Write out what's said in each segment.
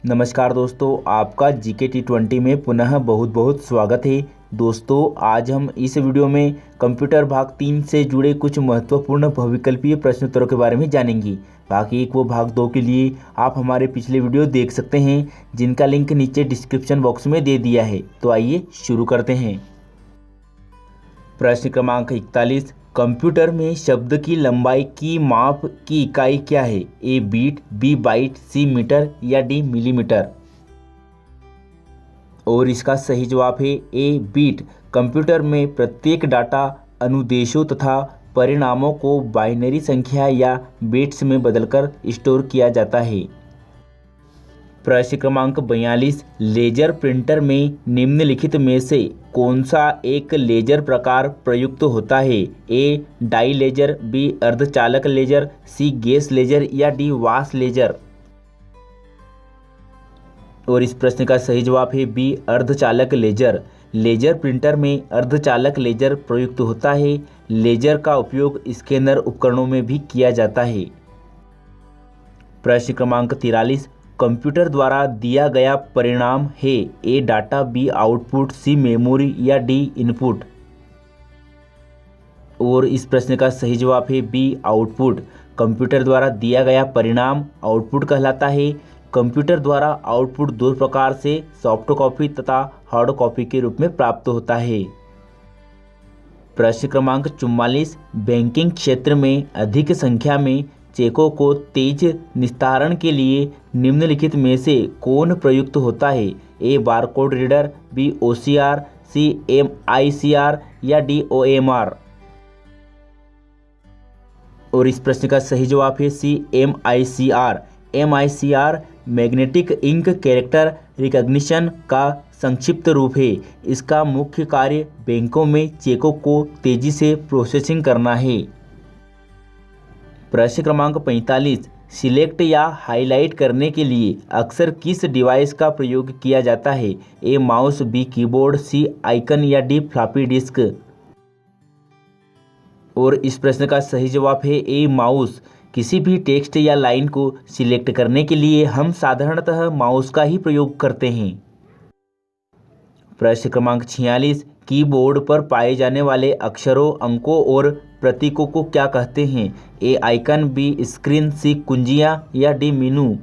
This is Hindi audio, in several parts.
नमस्कार दोस्तों, आपका जीके T20 में पुनः बहुत बहुत स्वागत है। दोस्तों, आज हम इस वीडियो में कंप्यूटर भाग 3 से जुड़े कुछ महत्वपूर्ण बहुविकल्पीय प्रश्नोत्तरों के बारे में जानेंगे। बाकी एक वो भाग 2 के लिए आप हमारे पिछले वीडियो देख सकते हैं, जिनका लिंक नीचे डिस्क्रिप्शन बॉक्स में दे दिया है। तो आइए शुरू करते हैं। प्रश्न क्रमांक 41, कंप्यूटर में शब्द की लंबाई की माप की इकाई क्या है? ए बीट, बी बाइट, सी मीटर या डी मिलीमीटर। और इसका सही जवाब है ए बीट। कंप्यूटर में प्रत्येक डाटा अनुदेशों तथा परिणामों को बाइनरी संख्या या बिट्स में बदलकर स्टोर किया जाता है। प्रश्न क्रमांक 42, लेजर प्रिंटर में निम्नलिखित में से कौन सा एक लेजर प्रकार प्रयुक्त होता है? ए डाई लेजर, बी अर्धचालक लेजर, सी गैस लेजर या डी वाश लेजर। और इस प्रश्न का सही जवाब है बी अर्धचालक लेजर। लेजर प्रिंटर में अर्धचालक लेजर प्रयुक्त होता है। लेजर का उपयोग स्कैनर उपकरणों में भी किया जाता है। प्रश्न क्रमांक 43, कंप्यूटर द्वारा दिया गया परिणाम है? ए डाटा, बी आउटपुट, सी मेमोरी या डी इनपुट। और इस प्रश्न का सही जवाब है बी आउटपुट। कंप्यूटर द्वारा दिया गया परिणाम आउटपुट कहलाता है। कंप्यूटर द्वारा आउटपुट दो प्रकार से सॉफ्ट कॉपी तथा हार्ड कॉपी के रूप में प्राप्त होता है। प्रश्न क्रमांक 44, बैंकिंग क्षेत्र में अधिक संख्या में चेकों को तेज निस्तारण के लिए निम्नलिखित में से कौन प्रयुक्त होता है? A barcode reader, B OCR, C MICR या डी OMR। और इस प्रश्न का सही जवाब है C MICR। MICR magnetic ink character recognition का संक्षिप्त रूप है। इसका मुख्य कार्य बैंकों में चेकों को तेजी से प्रोसेसिंग करना है। प्रश्न क्रमांक 45, सिलेक्ट या हाईलाइट करने के लिए अक्सर किस डिवाइस का प्रयोग किया जाता है? A mouse, B keyboard, C icon या डी फ्लॉपी डिस्क। और इस प्रश्न का सही जवाब है ए माउस। किसी भी टेक्स्ट या लाइन को सिलेक्ट करने के लिए हम साधारणतः माउस का ही प्रयोग करते हैं। प्रश्न क्रमांक 46, कीबोर्ड पर पाए जाने वाले अक्षरों, अंकों और प्रतीकों को क्या कहते हैं? ए आइकन, बी स्क्रीन, सी कुंजियां या डी मेनू।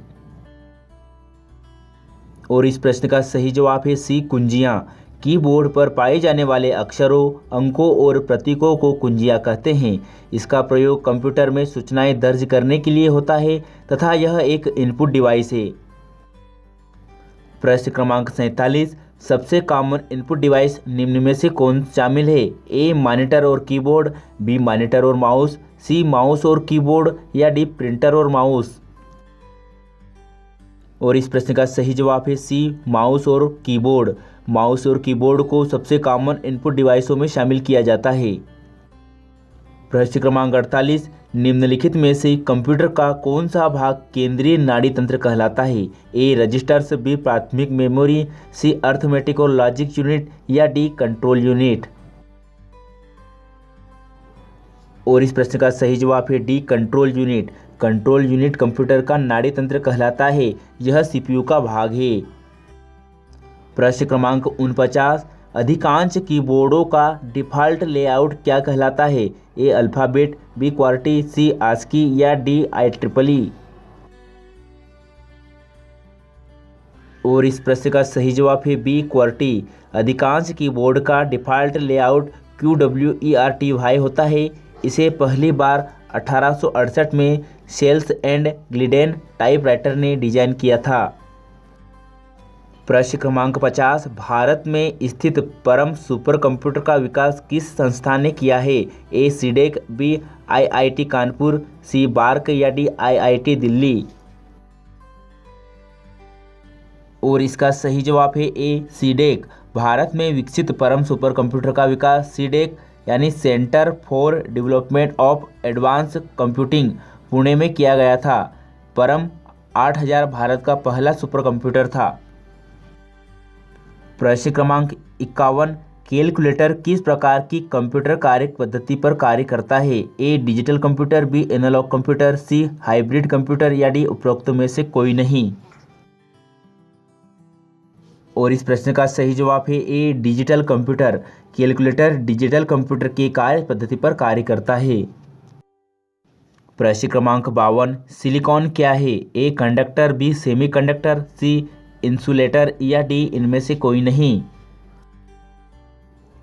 और इस प्रश्न का सही जवाब है सी कुंजियां। कीबोर्ड पर पाए जाने वाले अक्षरों, अंकों और प्रतीकों को कुंजियां कहते हैं। इसका प्रयोग कंप्यूटर में सूचनाएं दर्ज करने के लिए होता है तथा यह एक इनपुट डिवाइस है। प्रश्न क्रमांक 47, सबसे कॉमन इनपुट डिवाइस निम्न में से कौन शामिल है? ए मॉनिटर और कीबोर्ड, बी मॉनिटर और माउस, सी माउस और कीबोर्ड या डी प्रिंटर और माउस। और इस प्रश्न का सही जवाब है सी माउस और कीबोर्ड। माउस और कीबोर्ड को सबसे कॉमन इनपुट डिवाइसों में शामिल किया जाता है। प्रश्न क्रमांक 48, निम्नलिखित में से कंप्यूटर का कौन सा भाग केंद्रीय नाड़ी तंत्र कहलाता है? ए रजिस्टर्स, बी प्राथमिक मेमोरी, सी अर्थमेटिक और लॉजिक यूनिट या डी कंट्रोल यूनिट। और इस प्रश्न का सही जवाब है D control unit. Control unit computer का नाड़ी तंत्र कहलाता है। यह CPU का भाग है। प्रश्न क्रमांक 49, अधिकांश कीबोर्डों का डिफ़ॉल्ट लेआउट क्या कहलाता है? ए अल्फ़ाबेट, बी क्वार्टी, सी आस्की या डी IEEE। और इस प्रश्न का सही जवाब है बी क्वार्टी। अधिकांश कीबोर्ड का डिफ़ॉल्ट लेआउट QWERTY होता है। इसे पहली बार 1868 में सेल्स एंड ग्लिडेन टाइपराइटर ने डिजाइन किया था। प्रश्न क्रमांक 50, भारत में स्थित परम सुपर कंप्यूटर का विकास किस संस्था ने किया है? ए सीडेक, बी IIT कानपुर, सी बार्क या डी IIT दिल्ली। और इसका सही जवाब है ए सीडेक। भारत में विकसित परम सुपर कंप्यूटर का विकास सीडेक यानी centre for development of advance computing Pune में किया गया था। परम 8000 भारत का पहला सुपर कंप्यूटर था। प्रश्न क्रमांक 51, कैलकुलेटर किस प्रकार की कंप्यूटर कार्य पद्धति पर कार्य करता है? A digital computer, B analogue computer, C hybrid computer या डी उपरोक्त में से कोई नहीं। और इस प्रश्न का सही जवाब है A digital computer. Calculator digital computer के कार्य पद्धति पर कार्य करता है। प्रश्न क्रमांक 52, सिलिकॉन क्या है? A conductor, B semiconductor, C insulator या डी इनमें से कोई नहीं।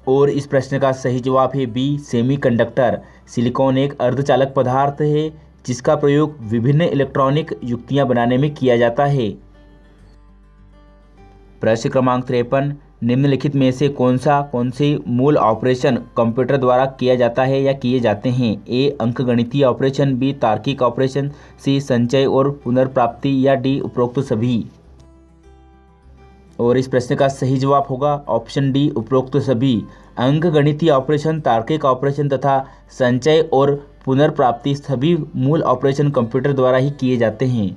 और इस प्रश्न का सही जवाब है बी सेमीकंडक्टर। सिलिकॉन एक अर्धचालक पदार्थ है जिसका प्रयोग विभिन्न इलेक्ट्रॉनिक युक्तियां बनाने में किया जाता है। प्रश्न क्रमांक 53, निम्नलिखित में से कौन से मूल ऑपरेशन कंप्यूटर द्वारा किया जाता है या किए जाते हैं? ए अंकगणितीय ऑपरेशन, बी तार्किक ऑपरेशन, सी संचय और पुनर्प्राप्ति या डी उपरोक्त सभी। और इस प्रश्न का सही जवाब होगा ऑप्शन डी उपरोक्त सभी। अंकगणितीय ऑपरेशन, तार्किक ऑपरेशन तथा संचय और पुनर्प्राप्ति सभी मूल ऑपरेशन कंप्यूटर द्वारा ही किए जाते हैं।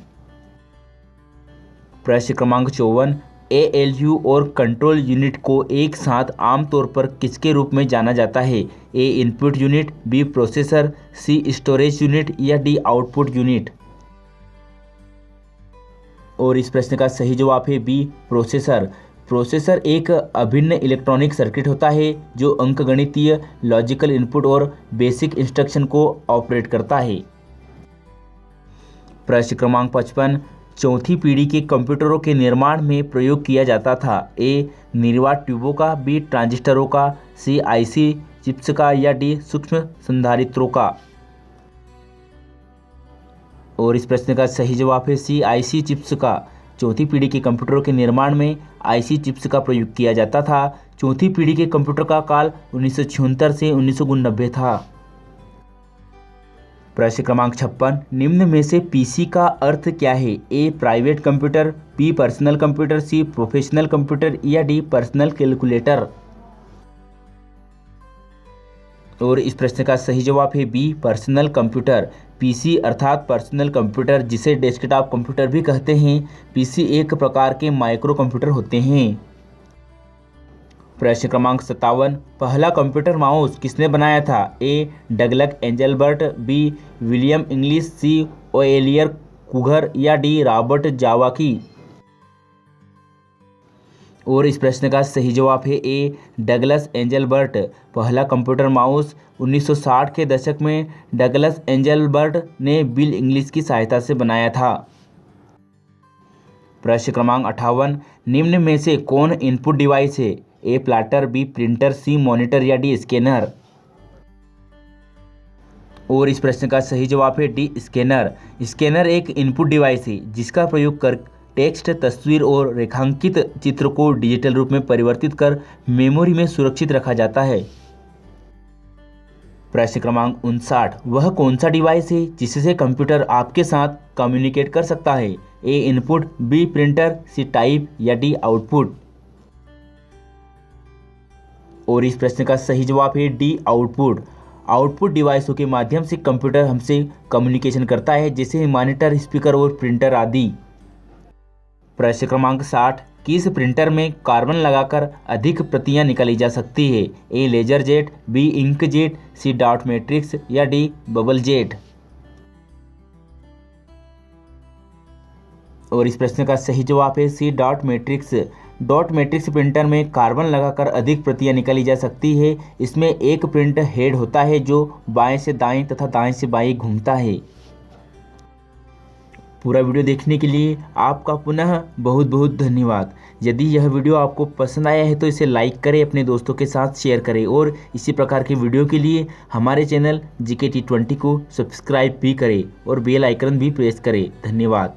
प्रश्न क्रमांक 54, ALU और कंट्रोल यूनिट को एक साथ आमतौर पर किसके रूप में जाना जाता है? A input unit, B processor, C storage unit या डी आउटपुट यूनिट। और इस प्रश्न का सही जवाब है बी प्रोसेसर। प्रोसेसर एक अभिन्न इलेक्ट्रॉनिक सर्किट होता है जो अंकगणितीय लॉजिकल इनपुट और बेसिक इंस्ट्रक्शन को ऑपरेट करता है। प्रश्न क्रमांक 55, चौथी पीढ़ी के कंप्यूटरों के निर्माण में प्रयोग किया जाता था। ए निर्वात ट्यूबों का, बी ट्रांजिस्टरों का, सी IC चिप्स का या डी सूक्ष्म संधारित्रों का। और इस प्रश्न का सही जवाब है सी IC चिप्स का। चौथी पीढ़ी के कंप्यूटरों के निर्माण में IC चिप्स का प्रयोग किया जाता था। चौथी पीढ़ी के कंप्यूटर का काल 1976 से 1989 था। प्रश्न क्रमांक 56, निम्न में से PC का अर्थ क्या है? A private computer, B personal computer, C professional computer या डी पर्सनल कैलकुलेटर। और इस प्रश्न का सही जवाब है बी पर्सनल कंप्यूटर। PC अर्थात पर्सनल कंप्यूटर, जिसे डेस्कटॉप कंप्यूटर भी कहते हैं। PC एक प्रकार के माइक्रो कंप्यूटर होते हैं। प्रश्न क्रमांक 57, पहला कंप्यूटर माउस किसने बनाया था? A Douglas Engelbart, B William English, C ओएलियर कुगर या डी रॉबर्ट जावाकी। और इस प्रश्न का सही जवाब है ए डगलस एंजलबर्ट। पहला कंप्यूटर माउस 1960 के दशक में डगलस एंजलबर्ट ने बिल इंग्लिश की सहायता से बनाया था। प्रश्न क्रमांक 58, निम्न में से कौन इनपुट डिवाइस है? ए प्लॉटर, बी प्रिंटर, सी मॉनिटर या डी स्कैनर। और इस प्रश्न का सही जवाब है डी स्कैनर। स्कैनर एक इनपुट डिवाइस है जिसका प्रयोग कर टेक्स्ट, तस्वीर और रेखांकित चित्र को डिजिटल रूप में परिवर्तित कर मेमोरी में सुरक्षित रखा जाता है। प्रश्न क्रमांक 59, वह कौन सा डिवाइस है जिससे कंप्यूटर आपके साथ कम्युनिकेट कर सकता है? A input, B printer, C type या डी आउटपुट। और इस प्रश्न का सही जवाब है डी आउटपुट। आउटपुट डिवाइसों के माध्यम से कंप्यूटर हमसे कम्युनिकेशन करता है, जैसे मॉनिटर, स्पीकर और प्रिंटर आदि। प्रश्न क्रमांक 60, किस प्रिंटर में कार्बन लगाकर अधिक प्रतियां निकाली जा सकती है? A laser jet, B ink jet, C dot matrix या डी बबल जेट। और इस प्रश्न का सही जवाब है C dot matrix. Dot matrix printer में कार्बन लगाकर अधिक प्रतियां निकाली जा सकती है। इसमें एक प्रिंट हेड होता है जो बाएं से दाएं तथा दाएं से बाएं घूमता है। पूरा वीडियो देखने के लिए आपका पुनः बहुत बहुत धन्यवाद। यदि यह वीडियो आपको पसंद आया है तो इसे लाइक करें, अपने दोस्तों के साथ शेयर करें और इसी प्रकार के वीडियो के लिए हमारे चैनल GK T20 को सब्सक्राइब भी करें और बेल आइकन भी प्रेस करें। धन्यवाद।